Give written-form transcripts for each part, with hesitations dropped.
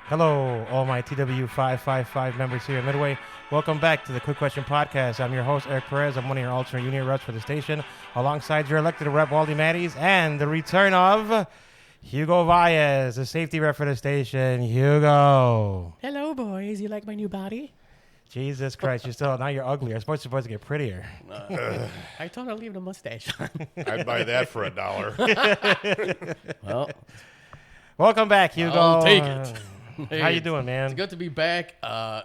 Hello, all my TW555 members here at Midway. Welcome back to the Quick Question Podcast. I'm your host, Eric Perez. I'm one of your alternate unit reps for the station, alongside your elected rep, Waldy Matties, and the return of Hugo Valles, the safety rep for the station. Hugo. Hello, boys. You like my new body? Jesus Christ, now you're ugly. You're supposed to get prettier. I told her to leave the mustache on. I'd buy that for $1. Well, Welcome back, Hugo. I'll take it. How you doing, man? It's good to be back.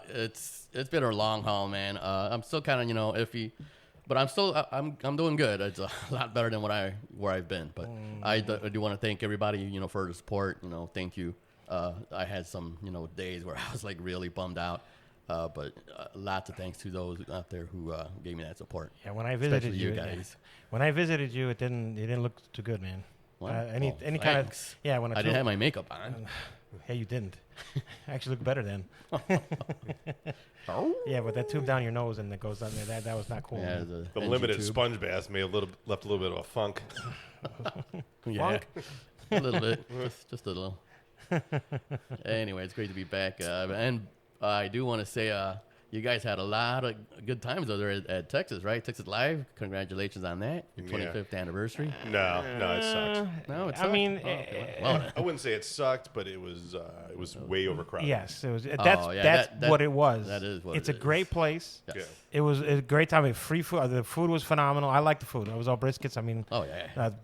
It's been a long haul, man. I'm still kind of iffy, but I'm doing good. It's a lot better than where I've been. But I do want to thank everybody for the support. Thank you. I had some days where I was like really bummed out. But lots of thanks to those out there who gave me that support. Yeah, when I visited you guys. When I visited you, it didn't look too good, man. Well, any kind of when I didn't have my makeup on. Hey, you didn't. Actually look better then. Yeah, but that tube down your nose and that goes down there, that was not cool. Yeah, the limited tube. Sponge bath may have left a little bit of a funk. Yeah, a little bit, just a little. Anyway, it's great to be back, and I do want to say you guys had a lot of good times over there at Texas, right? Texas Live. Congratulations on that. Your 25th anniversary. No, it sucked. No, it sucked. I mean, I wouldn't say it sucked, but it was way overcrowded. Yes, it was. That's what it was. That is what it's it a great place. Yes. Yeah. It was a great time. Free food. The food was phenomenal. I liked the food. It was all briskets. I mean,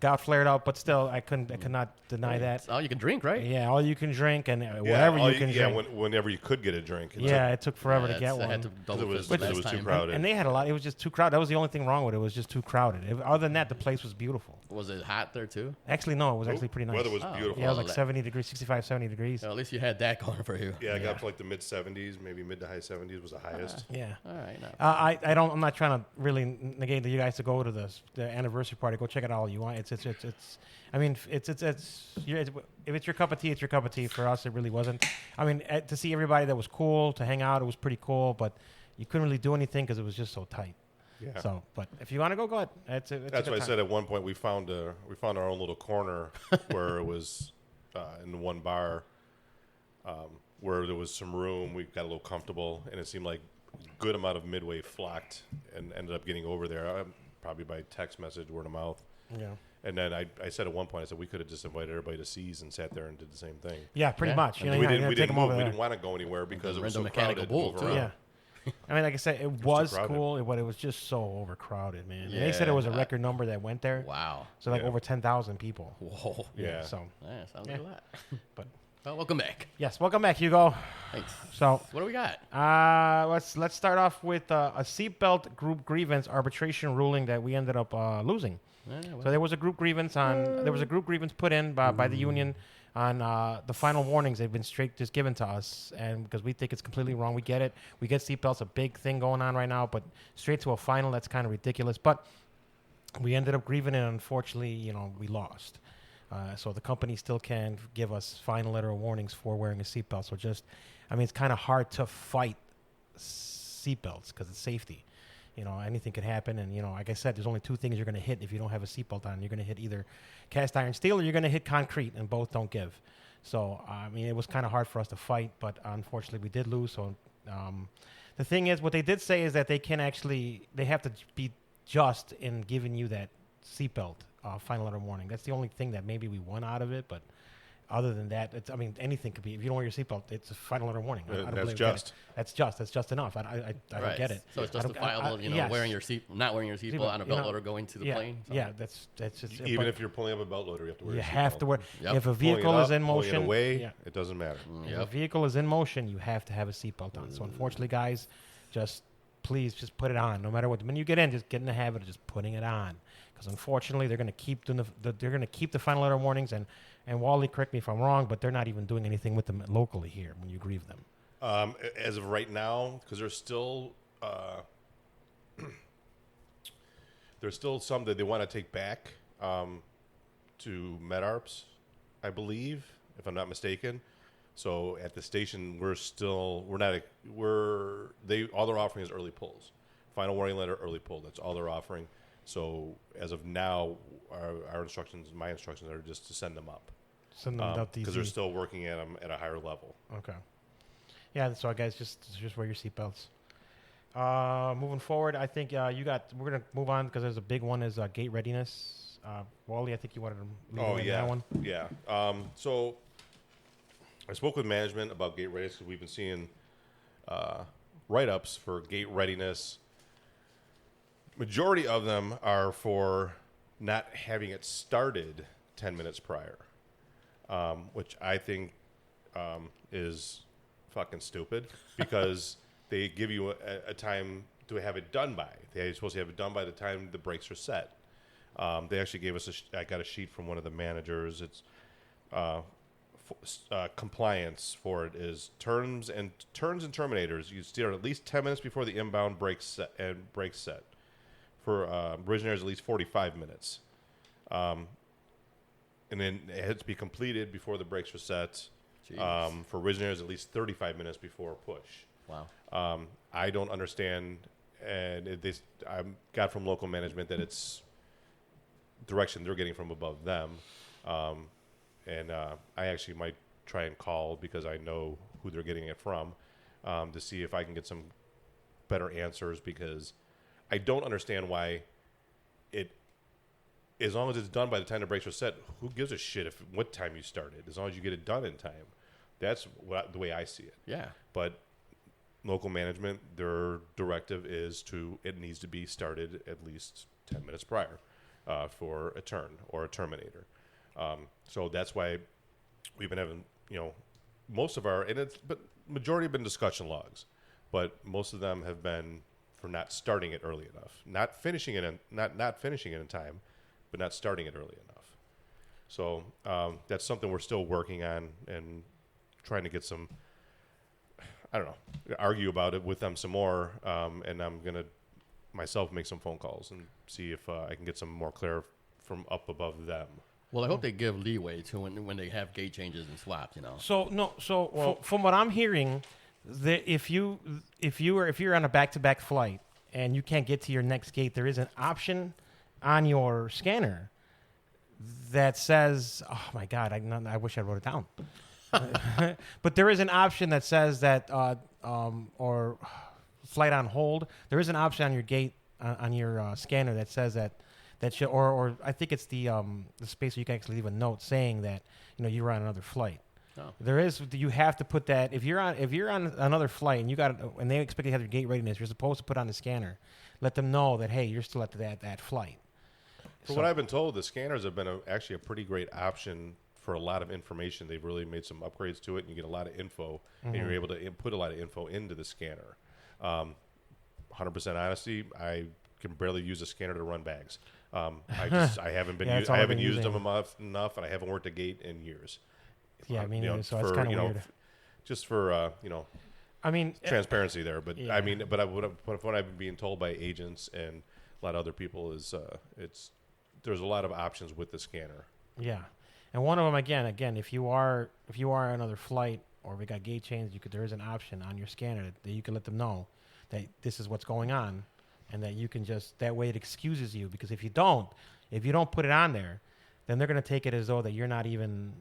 got flared out, but still, I could not deny that. It's all you can drink, right? Yeah, all you can drink and whatever you can drink. Yeah, whenever you could get a drink. It took forever to get one. I had to double it was too crowded. And they had a lot. It was just too crowded. That was the only thing wrong with it. It was just too crowded. Other than that, the place was beautiful. Was it hot there too? Actually, no. It was actually pretty nice. Weather was beautiful. Yeah, it was like 70 degrees, 65, 70 degrees. Well, at least you had that going for you. Yeah, I got up to like the mid 70s, maybe mid to high 70s was the highest. Yeah. All right. I'm not trying to really negate you guys to go to the anniversary party. Go check it out all you want. It's. I mean, if it's your cup of tea, it's your cup of tea. For us, it really wasn't. I mean, to see everybody that was cool, to hang out, it was pretty cool, but you couldn't really do anything because it was just so tight. Yeah. So, but if you want to go ahead. That's what I said at one point. We found our own little corner where it was in one bar where there was some room. We got a little comfortable, and it seemed like a good amount of Midway flocked and ended up getting over there, probably by text message, word of mouth. Yeah. And then I said at one point, I said we could have just invited everybody to C's and sat there and did the same thing. Yeah, pretty much. We didn't want to go anywhere because it was so crowded. Yeah. I mean, like I said, it was cool, but it was just so overcrowded, man. Yeah, and they said it was a record number that went there. Wow. So over 10,000 people. Whoa. Yeah. So sounds like a lot. But welcome back. Yes, welcome back, Hugo. Thanks. So what do we got? Let's start off with a seatbelt group grievance arbitration ruling that we ended up losing. So there was a group grievance put in by the union on the final warnings they've been just given to us, and because we think it's completely wrong. We get it. We get seatbelts, a big thing going on right now, but straight to a final, that's kind of ridiculous. But we ended up grieving it, and unfortunately, we lost. So the company still can give us final letter of warnings for wearing a seatbelt. So it's kind of hard to fight seatbelts because it's safety. Anything could happen. And, like I said, there's only two things you're going to hit if you don't have a seatbelt on. You're going to hit either cast iron steel or you're going to hit concrete, and both don't give. So, it was kind of hard for us to fight, but unfortunately we did lose. So the thing is, what they did say is that they have to be just in giving you that seatbelt final letter warning. That's the only thing that maybe we won out of it, but other than that, anything could be. If you don't wear your seatbelt, it's a final letter warning. That's just. That's just enough. I don't get it. So it's justifiable, yes. not wearing your seatbelt on a belt loader going to the plane. So. Yeah, that's just. Even if you're pulling up a belt loader, you have to wear. You your have to wear. Yep. If a vehicle is in motion, pulling it away, it doesn't matter. If a vehicle is in motion, you have to have a seatbelt on. So unfortunately, guys, please put it on. No matter what. When you get in, just get in the habit of just putting it on. Because unfortunately, they're going to keep doing they're going to keep the final letter warnings, and Wally, correct me if I'm wrong, but they're not even doing anything with them locally here when you grieve them. As of right now, because there's still some that they want to take back to MedArps, I believe, if I'm not mistaken. So at the station, all they're offering is early pulls, final warning letter, early pull. That's all they're offering. So as of now, my instructions are just to send them up. Send them without because they're still working at them at a higher level. Okay. Yeah, so I guess just wear your seatbelts. Moving forward, I think we're gonna move on because there's a big one is gate readiness. Wally, I think you wanted to lead that one. Yeah. So I spoke with management about gate readiness because we've been seeing write-ups for gate readiness. Majority of them are for not having it started 10 minutes prior, which I think is fucking stupid because they give you a time to have it done by. They're supposed to have it done by the time the brakes are set. They actually gave us I got a sheet from one of the managers. It's compliance for it is turns and terminators. You steer at least 10 minutes before the inbound brakes set. For originators, at least 45 minutes. And then it had to be completed before the brakes were set. For originators, at least 35 minutes before push. Wow. I don't understand, and I got from local management that it's direction they're getting from above them. And I actually might try and call because I know who they're getting it from to see if I can get some better answers because I don't understand why as long as it's done by the time the brakes are set, who gives a shit what time you started? As long as you get it done in time. That's the way I see it. Yeah. But local management, their directive is it needs to be started at least 10 minutes prior for a turn or a terminator. So that's why we've been having, most of but majority have been discussion logs, but most of them have been for not starting it early enough, not finishing it in time, but not starting it early enough. So that's something we're still working on and trying to get some, I don't know, argue about it with them some more. And I'm going to myself make some phone calls and see if I can get some more clear from up above them. Well, I hope they give leeway to when they have gate changes and swaps, From what I'm hearing, if you're on a back-to-back flight and you can't get to your next gate, there is an option on your scanner that says, "Oh my God, I wish I wrote it down." But there is an option that says that, or flight on hold. There is an option on your gate on your scanner that says that should, or I think it's the space where you can actually leave a note saying that you're on another flight. Oh. There is. You have to put that if you're on another flight and they expect you to have your gate readiness. You're supposed to put on the scanner, let them know that hey, you're still at that flight. For what I've been told, the scanners have been actually a pretty great option for a lot of information. They've really made some upgrades to it, and you get a lot of info, and you're able to put a lot of info into the scanner. 100% honesty, I can barely use a scanner to run bags. I haven't been I haven't used them enough, and I haven't worked a gate in years. Yeah, I mean, so it's kind of weird. Just for I mean, transparency there, but yeah. I mean, but what I've been being told by agents and a lot of other people is there's a lot of options with the scanner. Yeah, and one of them again, if you are on another flight or we got gate change, there is an option on your scanner that you can let them know that this is what's going on, and that you can that way it excuses you, because if you don't put it on there, then they're going to take it as though that you're not even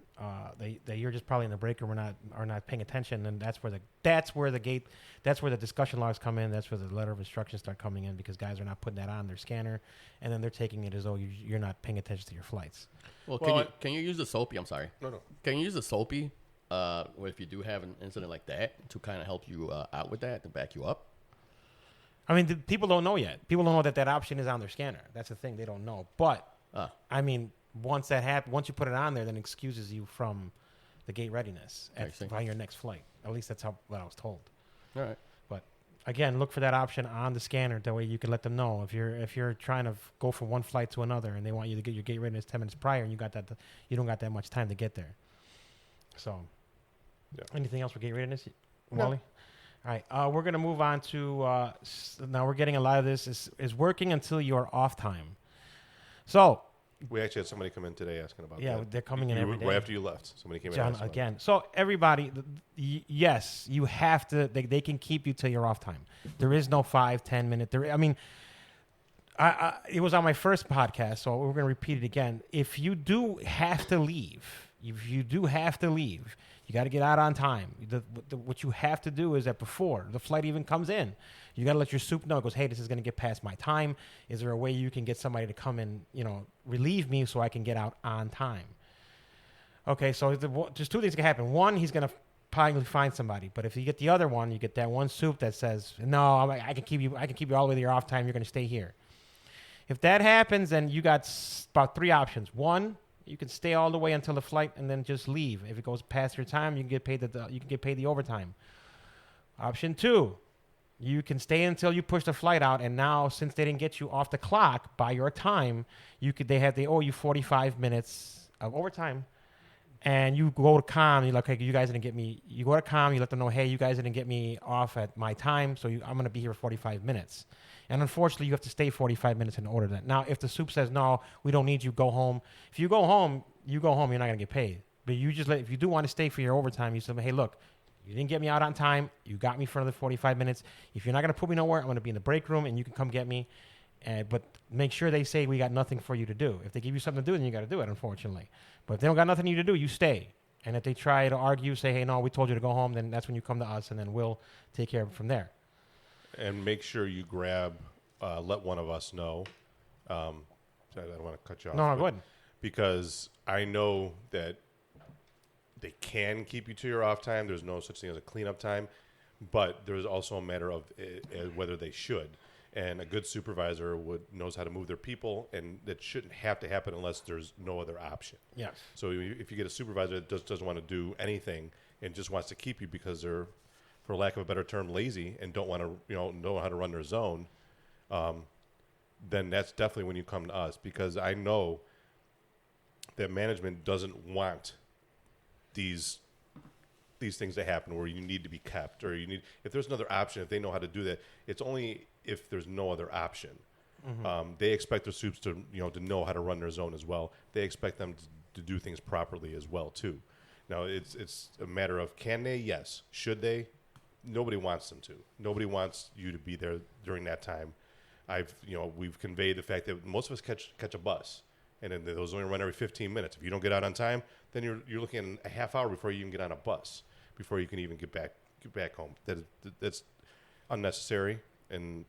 that you're just probably in the break room or not paying attention, and that's where the discussion logs come in. That's where the letter of instructions start coming in, because guys are not putting that on their scanner, and then they're taking it as though you're not paying attention to your flights. Well, can you use the SOAPy? I'm sorry. No. Can you use the SOAPy if you do have an incident like that to kind of help you out with that, to back you up? I mean, people don't know yet. People don't know that option is on their scanner. That's the thing, they don't know. But I mean, once that happens, once you put it on there, then it excuses you from the gate readiness by your next flight. At least that's what I was told. All right. But again, look for that option on the scanner. That way you can let them know if you're trying to go from one flight to another and they want you to get your gate readiness 10 minutes prior, and you don't got that much time to get there. So, anything else for gate readiness, Wally? All right, we're going to move on to now we're getting a lot of this is working until you're off time. So we actually had somebody come in today asking about that. Yeah, they're coming in every day. Right after you left, somebody came in John, again. So everybody, yes, you have to. They can keep you till you're off time. There is no 5-10 minute. I mean, it was on my first podcast, so we're going to repeat it again. If you do have to leave, if you do have to leave, you got to get out on time. What you have to do is that before the flight even comes in, you got to let your soup know. It goes, hey, this is going to get past my time. Is there a way you can get somebody to come and, relieve me so I can get out on time? Okay, so there's two things that can happen. One, he's going to probably find somebody. But if you get the other one, you get that one soup that says, no, I can keep you all the way to your off time. You're going to stay here. If that happens, then you got about three options. One, you can stay all the way until the flight and then just leave. If it goes past your time, you can get paid the overtime. Option two, you can stay until you push the flight out, and now since they didn't get you off the clock by your time, they owe you 45 minutes of overtime. And you go to comm, you're like, hey, you guys didn't get me. You go to comm, you let them know, hey, you guys didn't get me off at my time, so I'm going to be here for 45 minutes. And unfortunately, you have to stay 45 minutes in order that. Now, if the soup says, no, we don't need you, go home. If you go home, you're not going to get paid. But if you do want to stay for your overtime, you say, hey, look, you didn't get me out on time. You got me for another 45 minutes. If you're not going to put me nowhere, I'm going to be in the break room, and you can come get me. But make sure they say we got nothing for you to do. If they give you something to do, then you got to do it, unfortunately. But if they don't got nothing for you to do, you stay. And if they try to argue, say, hey, no, we told you to go home, then that's when you come to us, and then we'll take care of it from there. And make sure you let one of us know. I don't want to cut you off. No, go ahead. Because I know that they can keep you to your off time. There's no such thing as a cleanup time. But there's also a matter of whether they should. And a good supervisor knows how to move their people, and that shouldn't have to happen unless there's no other option. Yes. So if you get a supervisor that just doesn't want to do anything and just wants to keep you because they're, for lack of a better term, lazy and don't want to, know how to run their zone, then that's definitely when you come to us, because I know that management doesn't want these things to happen where you need to be kept, or if there's another option, if they know how to do that, it's only if there's no other option. Mm-hmm. They expect their soups to know how to run their zone as well. They expect them to do things properly as well too. Now it's a matter of, can they? Yes. Should they? Nobody wants them to. Nobody wants you to be there during that time. We've conveyed the fact that most of us catch a bus, and then those only run every 15 minutes. If you don't get out on time, then you're looking at a half hour before you even get on a bus, before you can even get back home. That's unnecessary, and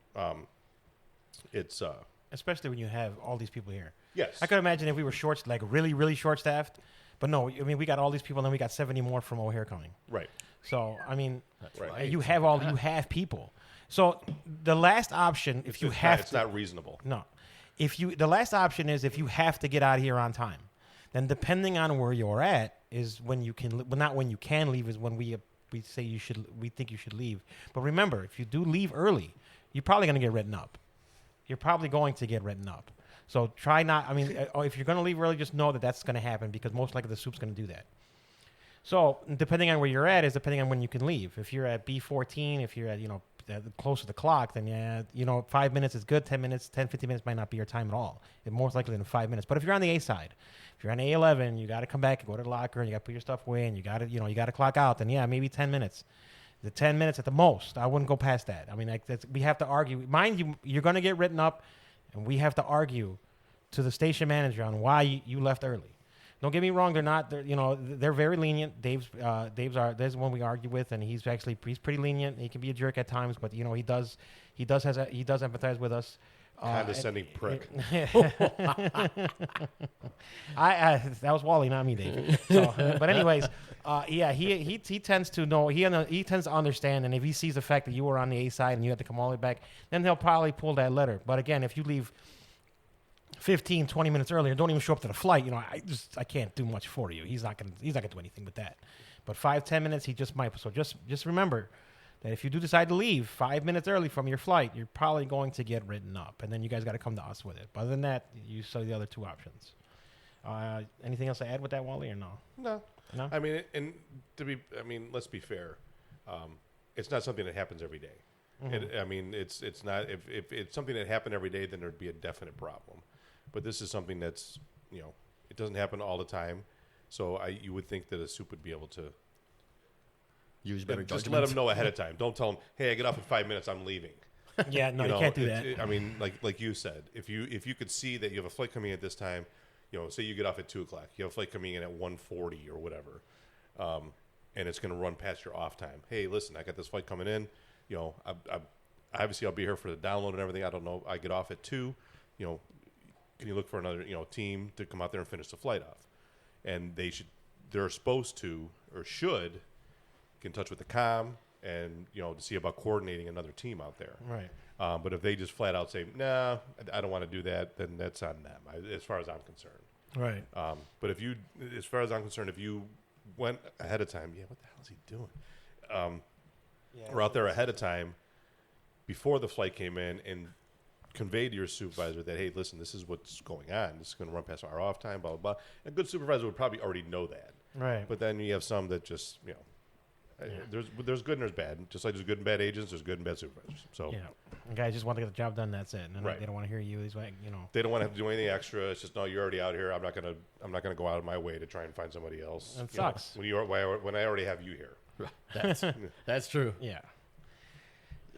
it's especially when you have all these people here. Yes, I could imagine if we were really, really short staffed, but no, I mean we got all these people, and then we got 70 more from O'Hare coming. Right. So I mean, right. You have people. So the last option, it's not reasonable. No, the last option is if you have to get out of here on time. Then depending on where you're at is when you can, well, not when you can leave, is when we say we think you should leave. But remember, if you do leave early, you're probably going to get written up. So try not, if you're going to leave early, just know that that's going to happen, because most likely the soup's going to do that. So depending on where you're at is depending on when you can leave. If you're at B14, if you're at, close to the clock, then 5 minutes is good. 10 minutes, 10, 15 minutes might not be your time at all. It's more likely than 5 minutes. But if you're on the A side, if you're on A11, you got to come back and go to the locker, and you got to put your stuff away, and you got to clock out. Then maybe 10 minutes. The 10 minutes at the most. I wouldn't go past that. We have to argue. Mind you, you're going to get written up, and we have to argue to the station manager on why you left early. Don't get me wrong; they're very lenient. Dave's one we argue with, and he's pretty lenient. He can be a jerk at times, but he does empathize with us. Condescending prick. That was Wally, not me, Dave. So, but anyways, he tends to know. He tends to understand, and if he sees the fact that you were on the A side and you had to come all the way back, then he'll probably pull that letter. But again, if you leave 15, 20 minutes earlier, don't even show up to the flight, I can't do much for you. He's not gonna do anything with that. But 5, 10 minutes, he just might. So just remember that if you do decide to leave 5 minutes early from your flight, you're probably going to get written up, and then you guys got to come to us with it. But other than that, you saw the other two options. Anything else to add with that, Wally, or no? No. Let's be fair. It's not something that happens every day. Mm-hmm. It's not. If it's something that happened every day, then there'd be a definite problem. But this is something that's, it doesn't happen all the time. So you would think that a soup would be able to use better just judgment. let them know ahead of time. Don't tell them, hey, I get off in 5 minutes, I'm leaving. Yeah, no, you can't do that. Like you said, if you could see that you have a flight coming at this time, say you get off at 2 o'clock, you have a flight coming in at 1:40 or whatever, and it's going to run past your off time. Hey, listen, I got this flight coming in. Obviously I'll be here for the download and everything. I don't know. I get off at 2. Can you look for another team to come out there and finish the flight off? And they're supposed to or should get in touch with the comm and to see about coordinating another team out there. Right. But if they just flat out say, nah, I don't want to do that, then that's on them, as far as I'm concerned. Right. But as far as I'm concerned, if you went ahead of time, what the hell is he doing? We're out there ahead of time before the flight came in and conveyed to your supervisor that, hey, listen, this is what's going on. This is going to run past our off time, blah, blah, blah. A good supervisor would probably already know that. Right. But then you have some that just, there's good and there's bad. Just like there's good and bad agents, there's good and bad supervisors. So guys just want to get the job done. That's it. And right. They don't want to hear you. He's like, They don't want to have to do anything extra. It's just, no, you're already out here. I'm not gonna go out of my way to try and find somebody else. It sucks. When I already have you here. That's true. Yeah.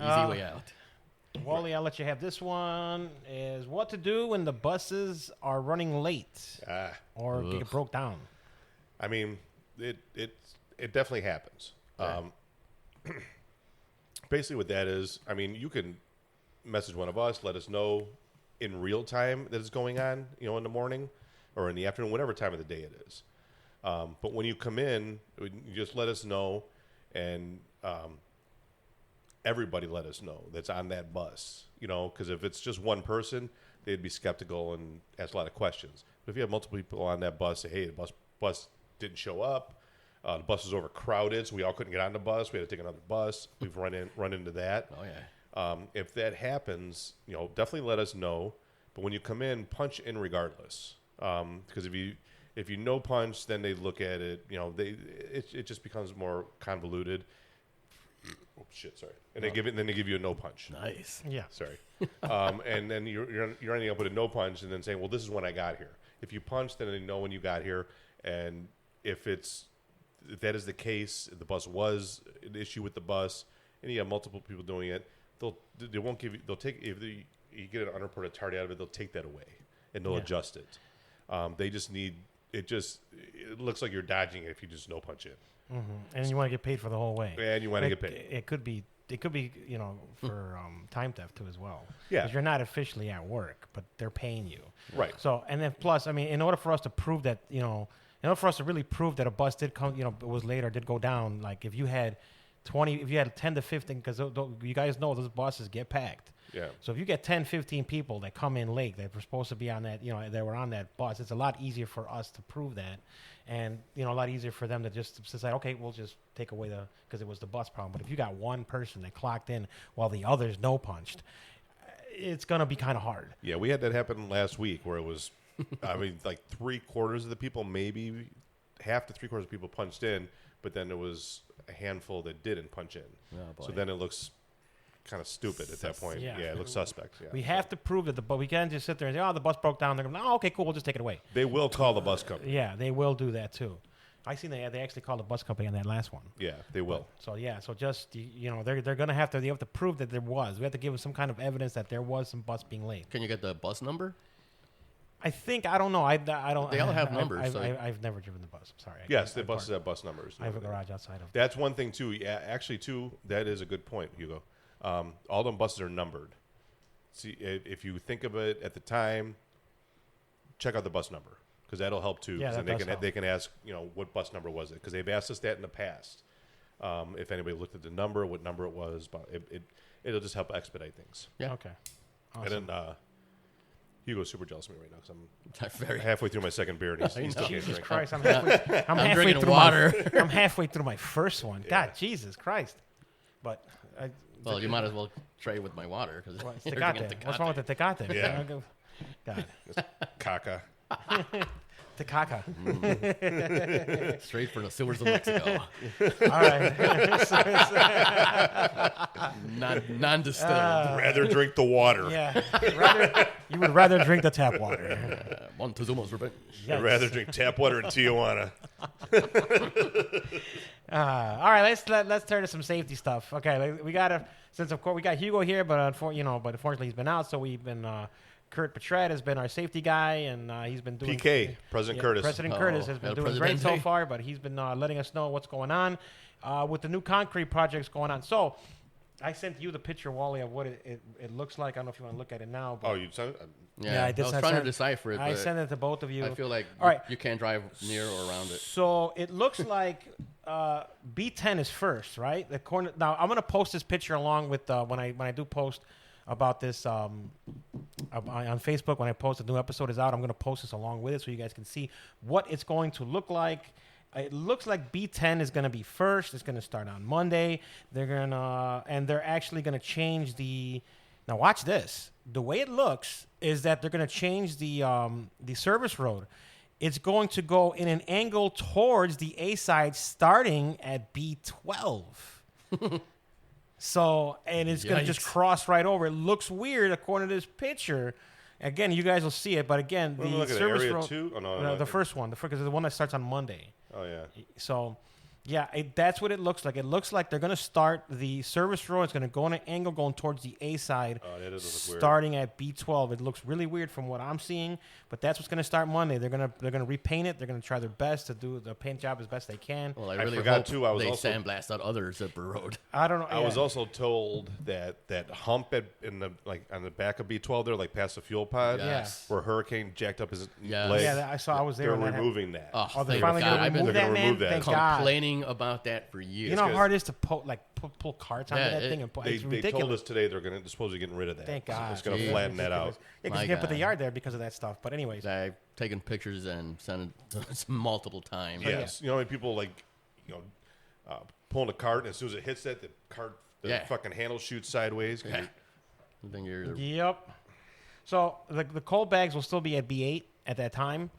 Easy way out. Wally, I'll let you have this one. Is what to do when the buses are running late or get broke down. I mean, it definitely happens. Yeah. Basically, what that is, I mean, you can message one of us, let us know in real time that it's going on, in the morning or in the afternoon, whatever time of the day it is. But when you come in, you just let us know, and everybody let us know that's on that bus, because if it's just one person, they'd be skeptical and ask a lot of questions. But if you have multiple people on that bus, say, hey, the bus didn't show up, the bus was overcrowded, so we all couldn't get on the bus, we had to take another bus. We've run into that. Oh yeah. If that happens, definitely let us know. But when you come in, punch in regardless, because if you no punch, then they look at it. It just becomes more convoluted. Oh shit! Sorry. And they give you a no punch. Nice. Yeah. Sorry. And then you're ending up with a no punch, and then saying, well, this is when I got here. If you punch, then they know when you got here, and if that is the case, the bus was an issue with the bus, and you have multiple people doing it, they won't give you. They'll take if you get an unreported tardy out of it, they'll take that away and they'll adjust it. They just need it. It looks like you're dodging it if you just no punch in. Mm-hmm. And you want to get paid for the whole way. And you want to get paid. It could be for time theft too as well. Yeah. Because you're not officially at work, but they're paying you. Right. So and then plus, I mean, in order for us to prove that, in order for us to really prove that a bus did come, was late or did go down, like if you had 10 to 15, because you guys know those buses get packed. Yeah. So if you get 10, 15 people that come in late that were supposed to be on that, that were on that bus, it's a lot easier for us to prove that. And, a lot easier for them to just say, okay, we'll just take away because it was the bus problem. But if you got one person that clocked in while the others no punched, it's going to be kind of hard. Yeah, we had that happen last week where it was, I mean, like 3/4 of the people, maybe half to 3/4 of the people punched in, but then there was a handful that didn't punch in. Oh, so then it looks kind of stupid at that point. Yeah. It looks suspect. Yeah. We have to prove that but we can't just sit there and say, oh, the bus broke down. They're going, oh, okay, cool, we'll just take it away. They will call the bus company. Yeah, they will do that too. I seen they actually called the bus company on that last one. Yeah, they will. So just they're going to have to prove that there was. We have to give them some kind of evidence that there was some bus being late. Can you get the bus number? I don't know. I don't. They all have numbers. I've never driven the bus. I'm sorry. Yes, the buses have bus numbers. I have a garage outside of. That's one thing too. Yeah, actually, too. That is a good point, Hugo. All them buses are numbered. See, if you think of it at the time, check out the bus number because that'll help too. Yeah, they can ask what bus number was it because they've asked us that in the past. If anybody looked at the number, what number it was, but it'll just help expedite things. Yeah. Okay. Awesome. And then Hugo's super jealous of me right now because I'm Very. halfway through my second beer and he still can't Jesus drink. Christ! I'm halfway drinking through water. I'm halfway through my first one. Yeah. God, Jesus Christ! But Well, you might as well trade with my water because it's Tecate. What's wrong with the Tecate? Yeah. God. Caca. Tecate. Straight from the sewers of Mexico. All right. Non-distilled. Rather drink the water. Yeah. You would rather drink the tap water. Montezuma's revenge. I'd rather drink tap water in Tijuana. All right, let's turn to some safety stuff. Okay, we got since of course we got Hugo here, but unfortunately he's been out, so we've been Kurt Petrat has been our safety guy, and he's been doing PK, President Curtis. President Curtis has been doing great so far, but he's been letting us know what's going on with the new concrete projects going on. So I sent you the picture, Wally, of what it looks like. I don't know if you want to look at it now. But You sent it? Yeah, I was trying to decipher it. I sent it to both of you. I feel like you can't drive near or around it. So it looks like B10 is first, right? The corner. Now I'm gonna post this picture along with when I do post about this on Facebook. When I post a new episode is out, I'm gonna post this along with it so you guys can see what it's going to look like. It looks like B10 is gonna be first. It's gonna start on Monday. They're actually gonna change the. Now watch this. The way it looks is that they're going to change the service road. It's going to go in an angle towards the A side, starting at B12. And it's going to just cross right over. It looks weird according to this picture. Again, you guys will see it, but again, the service road. Two? Oh, no, the first one, because the one that starts on Monday. Oh yeah. So. Yeah, that's what it looks like. It looks like they're going to start the service road. It's going to go in an angle going towards the A side, starting at B12. It looks really weird from what I'm seeing, but that's what's going to start Monday. They're going to repaint it. They're going to try their best to do the paint job as best they can. Well, I really forgot too. I was they sandblast out other zipper road. I don't know. I was also told that hump on the back of B12 there, like past the fuel pod, where Hurricane jacked up his leg. Yeah, I was there. They're removing that. Oh, they're finally going to remove that, man. Thank God. Complaining about that for years. You know how hard it is to pull carts onto that thing? It's ridiculous. They told us today they're supposed to be getting rid of that. Thank God. It's going to flatten that out. Yeah, because you can't put the yard there because of that stuff. But anyways. I've taken pictures and sent it multiple times. Yes. You know how many people pulling a cart, and as soon as it hits that, the fucking handle shoots sideways. Yep. So the cold bags will still be at B8 at that time.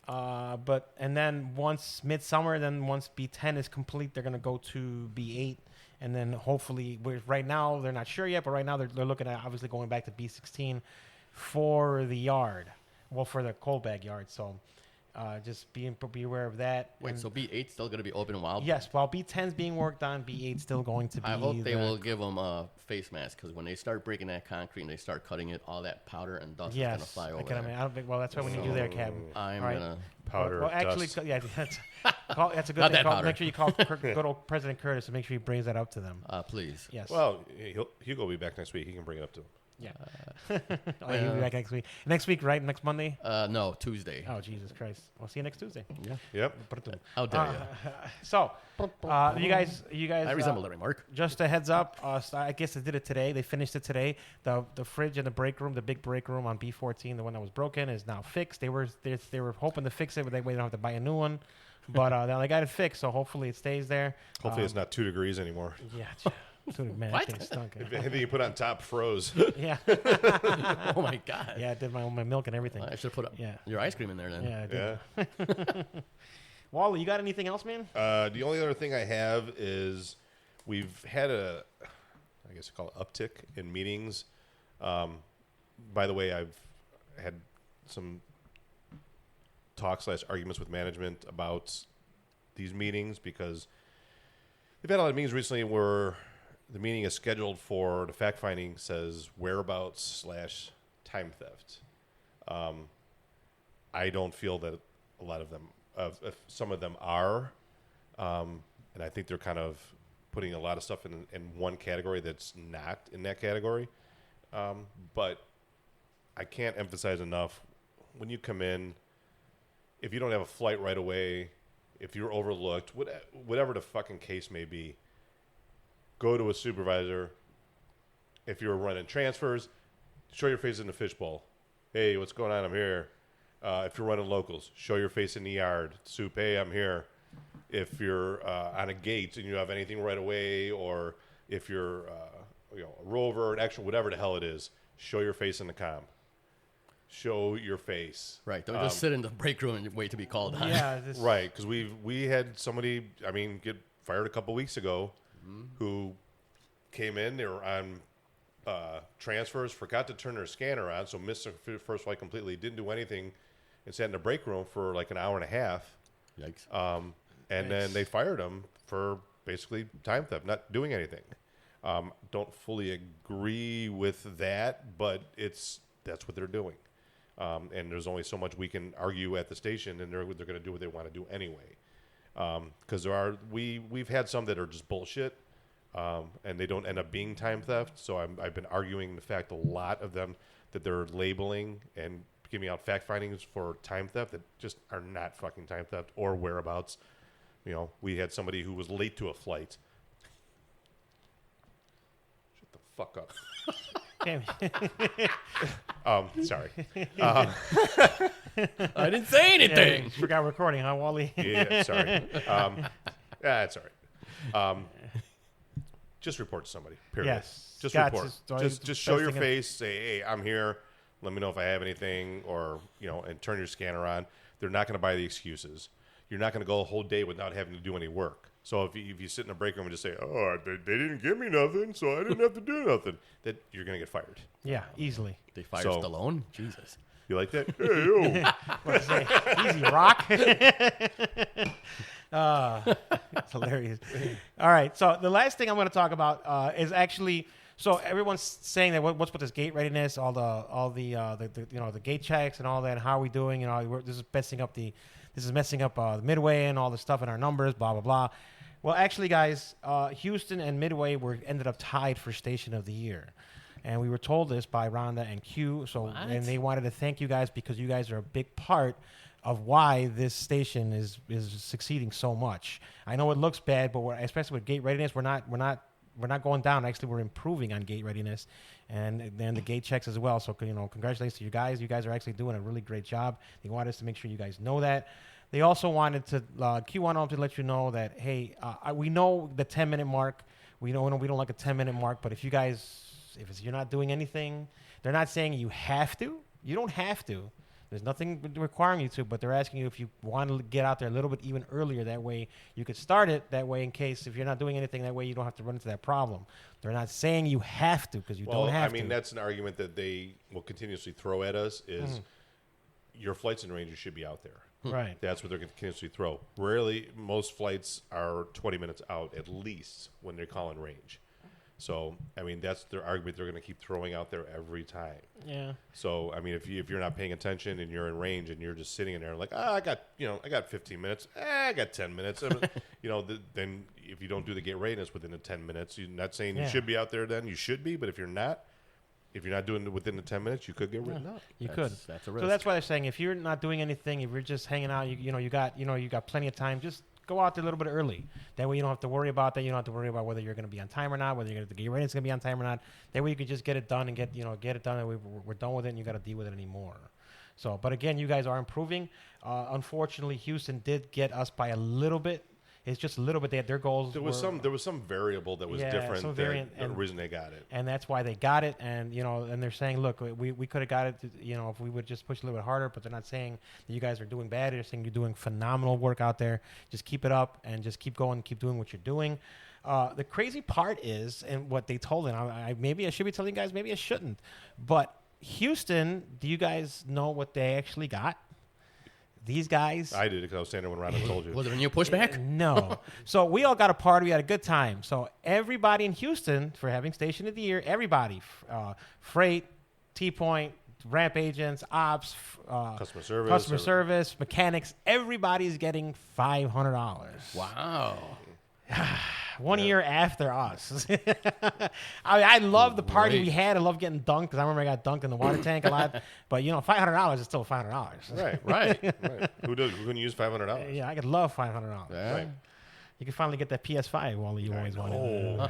And then once midsummer, then once B10 is complete, they're going to go to B8. And then hopefully, right now, they're not sure yet, but right now they're looking at obviously going back to B16 for the yard. Well, for the cold bag yard. So just be aware of that. Wait, so B8's still going to be open while? Yes, while B10's being worked on, B8's still going to be. I hope they will give them a face mask, because when they start breaking that concrete and they start cutting it, all that powder and dust is going to fly over there. Well, that's what we need to do there, Kevin. I'm going to... Powder, well, actually, dust. Yeah, that's a good thing. Make sure you call good old President Curtis and make sure he brings that up to them. Please. Yes. Well, Hugo will be back next week. He can bring it up to him. Yeah. He'll be back next week. Next week, right? Next Monday? No, Tuesday. Oh, Jesus Christ. We'll see you next Tuesday. Yeah. Yep. How dare you? So, you guys. I resemble that remark. Just a heads up. I guess they did it today. They finished it today. The fridge in the break room, the big break room on B14, the one that was broken, is now fixed. They were hoping to fix it, but they don't have to buy a new one. But now they got it fixed, so hopefully it stays there. Hopefully it's not 2 degrees anymore. Yeah. Man, what? That thing stunk. If anything you put on top froze. Yeah. Oh my God. Yeah, I did my milk and everything. Well, I should have put your ice cream in there then. Yeah, I did. Wally, you got anything else, man? The only other thing I have is we've had I guess you call it uptick in meetings. By the way, I've had some talk/arguments with management about these meetings, because they've had a lot of meetings recently where the meeting is scheduled for, the fact finding says whereabouts/time theft. I don't feel that a lot of them, if some of them are, and I think they're kind of putting a lot of stuff in one category that's not in that category. But I can't emphasize enough, when you come in, if you don't have a flight right away, if you're overlooked, whatever the fucking case may be, go to a supervisor. If you're running transfers, show your face in the fishbowl. Hey, what's going on? I'm here. If you're running locals, show your face in the yard. Soup, hey, I'm here. If you're on a gate and you have anything right away, or if you're a rover, an extra, whatever the hell it is, show your face in the comm. Show your face. Right. Don't just sit in the break room and wait to be called on. Yeah. Right. Because we had somebody, get fired a couple weeks ago, who came in. They were on transfers, forgot to turn their scanner on, so missed the first flight completely. Didn't do anything, and sat in the break room for like an hour and a half. Yikes. And then they fired him for basically time theft, not doing anything. Don't fully agree with that, but it's that's what they're doing. And there's only so much we can argue at the station, and they're going to do what they want to do anyway. Because we've had some that are just bullshit, and they don't end up being time theft. So I've been arguing the fact a lot of them that they're labeling and giving out fact findings for time theft that just are not fucking time theft or whereabouts. We had somebody who was late to a flight. Shut the fuck up. Sorry. I didn't say anything. Yeah, forgot recording, huh, Wally? Yeah, sorry. That's all right. Just report to somebody. Period. Yes. Just Scott, report. Just show your face. Say, hey, I'm here. Let me know if I have anything, or and turn your scanner on. They're not going to buy the excuses. You're not going to go a whole day without having to do any work. So if you sit in a break room and just say, oh, they didn't give me nothing, so I didn't have to do nothing, that you're going to get fired. Yeah, easily. They fired Stallone? Jesus. You like that? Hey, yo. What's say? Easy, Rock. It's hilarious. All right, so the last thing I'm going to talk about is actually, so everyone's saying that what's with this gate readiness, all the gate checks and all that, and how are we doing? This is messing up the Midway and all the stuff in our numbers, blah blah blah. Well, actually, guys, Houston and Midway ended up tied for Station of the Year. And we were told this by Rhonda and Q. And they wanted to thank you guys because you guys are a big part of why this station is succeeding so much. I know it looks bad, but especially with gate readiness, we're not going down. Actually, we're improving on gate readiness and then the gate checks as well. So, congratulations to you guys. You guys are actually doing a really great job. They wanted us to make sure you guys know that. They also wanted to, Q wanted to let you know that, hey, we know the 10-minute mark. We know we don't like a 10-minute mark, but if you're not doing anything, they're not saying you have to. You don't have to. There's nothing requiring you to, but they're asking you if you want to get out there a little bit even earlier. That way you could start it. That way, in case if you're not doing anything, that way you don't have to run into that problem. They're not saying you have to because you don't have to. That's an argument that they will continuously throw at us is your flights and ranges should be out there. Right. That's what they're going to continuously throw. Rarely, most flights are 20 minutes out at least when they call in range. So, that's their argument they're going to keep throwing out there every time. Yeah. So, if you're not paying attention and you're in range and you're just sitting in there like, I got 15 minutes. I got 10 minutes. Then if you don't do the gate readiness within the 10 minutes, you're not saying you should be out there then. You should be, but if you're not doing it within the 10 minutes, you could get written up. You could. That's a risk. So that's why they're saying if you're not doing anything, if you're just hanging out, you got plenty of time, just go out there a little bit early. That way you don't have to worry about that. You don't have to worry about whether you're going to be on time or not, whether the gate readiness is going to be on time or not. That way you can just get it done and get it done, and we're done with it, and you got to deal with it anymore. So, but again, you guys are improving. Unfortunately, Houston did get us by a little bit. It's just a little bit. They had their goals. There was some variable that was different than the reason they got it, and that's why they got it. And and they're saying, look, we could have got it. If we would just push a little bit harder. But they're not saying that you guys are doing bad. They're saying you're doing phenomenal work out there. Just keep it up and just keep going. Keep doing what you're doing. The crazy part is, and what they told them, maybe I should be telling you guys, maybe I shouldn't. But Houston, do you guys know what they actually got? These guys. I did because I was standing there when Rhonda told you. Was it a new pushback? No. So we all got a party. We had a good time. So everybody in Houston, for having Station of the Year, everybody, freight, T-Point, ramp agents, ops, customer service, mechanics, everybody's getting $500. Wow. 1 year after us. I love the party we had. I love getting dunked because I remember I got dunked in the water tank a lot. But $500 is still $500. Right. Who couldn't use $500? Yeah, I could love $500. Yeah. Right. You can finally get that PS5, Wally. You always wanted.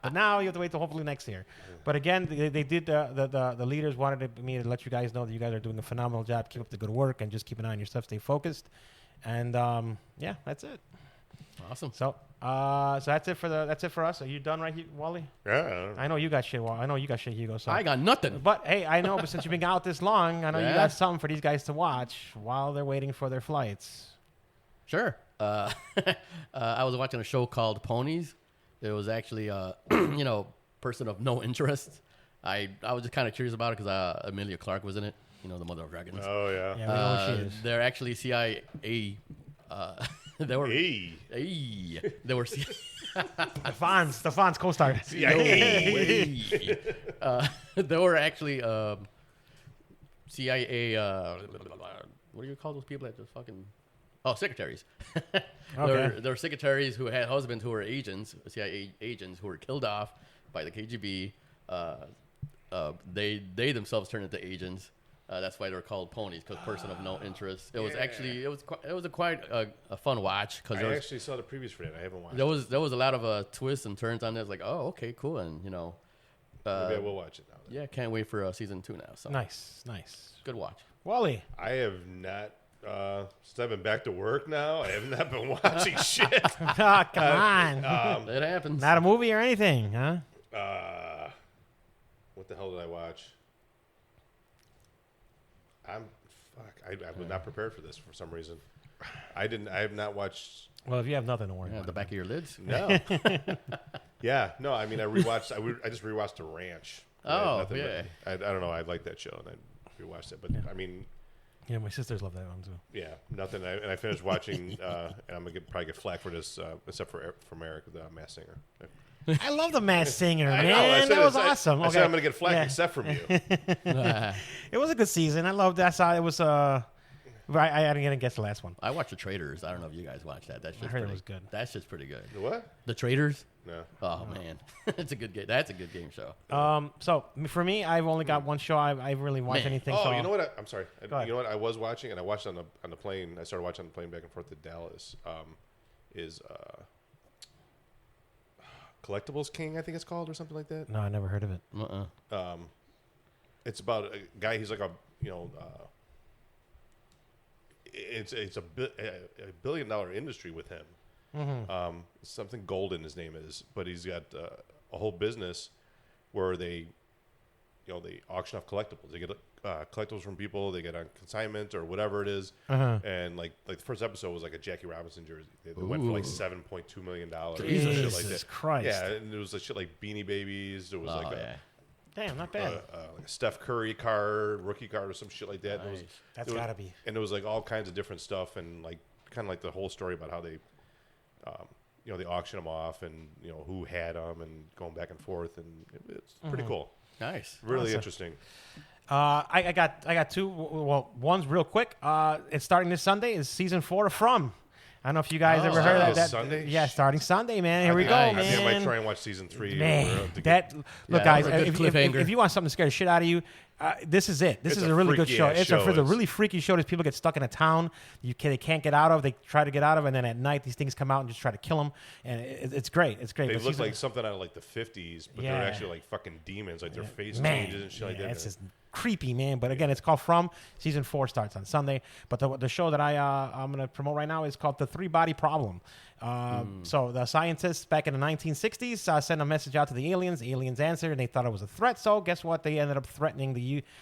But now you have to wait till hopefully next year. But again, they did. The leaders wanted me to let you guys know that you guys are doing a phenomenal job. Keep up the good work and just keep an eye on your stuff. Stay focused. And that's it. Awesome. So that's it for us. Are you done right here, Wally? Yeah. I know you got shit, Wally. I know you got shit, Hugo. So I got nothing. But hey, I know. But since you've been out this long, I know you got something for these guys to watch while they're waiting for their flights. Sure. I was watching a show called Ponies. It was actually person of no interest. I was just kind of curious about it because Amelia Clark was in it. The mother of dragons. Oh yeah. Yeah, we know who she is. They're actually CIA. They were. They were. Stefan's co-star. They were actually CIA. What do you call those people that just fucking? Oh, secretaries. Okay. They're secretaries who had husbands who were agents, CIA agents who were killed off by the KGB. They themselves turned into agents. That's why they're called ponies, because person of no interest. It was actually it was quite a fun watch, because I actually saw the previews for that. I haven't watched. There was a lot of twists and turns on this. Like, oh, okay, cool, and you know, maybe I will watch it now. Yeah, can't wait for season 2 now. So Nice. good watch. Wally. I have not. Since I've been back to work now, I have not been watching shit. Oh, come on. It happens. Not a movie or anything, huh? What the hell did I watch? I was not prepared for this for some reason. I have not watched. Well, if you have nothing to worry The about. back of your lids. No. Yeah, no. I mean, I rewatched. I just rewatched The Ranch. Oh, Nothing yeah. I don't know. I like that show, and I rewatched it. But I mean, Yeah, my sisters love that one too. yeah, nothing. And I finished watching, and I'm gonna probably get flack for this, except for Eric, the Masked Singer. I love the Masked Singer, I man. know, I said That was I awesome. said I'm gonna get flack Yeah. except from you. It was a good season. I loved that. It was I didn't guess the last one. I watched The Traitors. I don't know if you guys watched that. That's just heard it was good. That's just pretty good. The what? The Traitors. No. Oh man, it's a good game. That's a good game show. So for me, I've only got one show. I really watched Man. anything. Oh, so you know what? I'm sorry. Go ahead. You know what? I was watching, and I watched on the plane. I started watching on the plane back and forth to Dallas. Is Collectibles King? I think it's called, or something like that. No, I never heard of it. It's about a guy. He's like a it's a $1 billion industry with him. Mm-hmm. Something Golden, his name is, but he's got a whole business where they auction off collectibles. They get collectibles from people. They get on consignment or whatever it is. And like the first episode was like a Jackie Robinson jersey. They went for like $7.2 million. Jesus shit like that. Christ. Yeah, and there was like shit like Beanie Babies. There was like Damn, not bad. like a Steph Curry card, rookie card, or some shit like that. Nice. That's gotta be. And it was like all kinds of different stuff, and like kind of like the whole story about how they, they auction them off, and who had them, and going back and forth, and it's pretty cool. Nice. Really interesting. I got two. Well, one's real quick. It's starting this Sunday. Is season 4 of From. I don't know if you guys ever heard of that. Sunday? Yeah, starting Sunday, man. Here we go, Nice. man. I think I might try and watch season 3. Man, to that look, Yeah, guys. a good cliffhanger. If you want something to scare the shit out of you, this is it. This It's is a a really good show. freaky-ass It's show. a really freaky show. These people get stuck in a town they can't get out of. They try to get out of, and then at night these things come out and just try to kill them. And it's great. It's great. They The look season- like something out of like the 50s, but Yeah. they're actually like fucking demons. Like their face man, changes and shit like yeah, that. it's just creepy, man. But again, it's called From. Season 4 starts on Sunday. But the show that I'm going to promote right now is called The 3-Body Problem. So the scientists back in the 1960s sent a message out to the aliens. The aliens answered, and they thought it was a threat. So guess what? They ended up threatening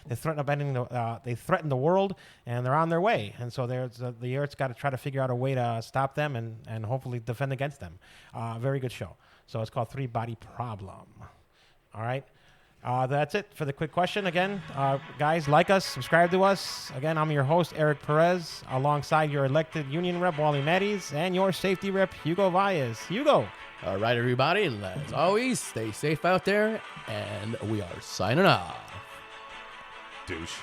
they threatened the world, and they're on their way. And so the Earth's got to try to figure out a way to stop them and hopefully defend against them. Very good show. So it's called 3-Body Problem. All right. That's it for the quick question. Again, guys, like us, subscribe to us. Again, I'm your host, Eric Perez, alongside your elected union rep, Wally Matties, and your safety rep, Hugo Valles. Hugo. All right, everybody. As always, stay safe out there, and we are signing off. Douche.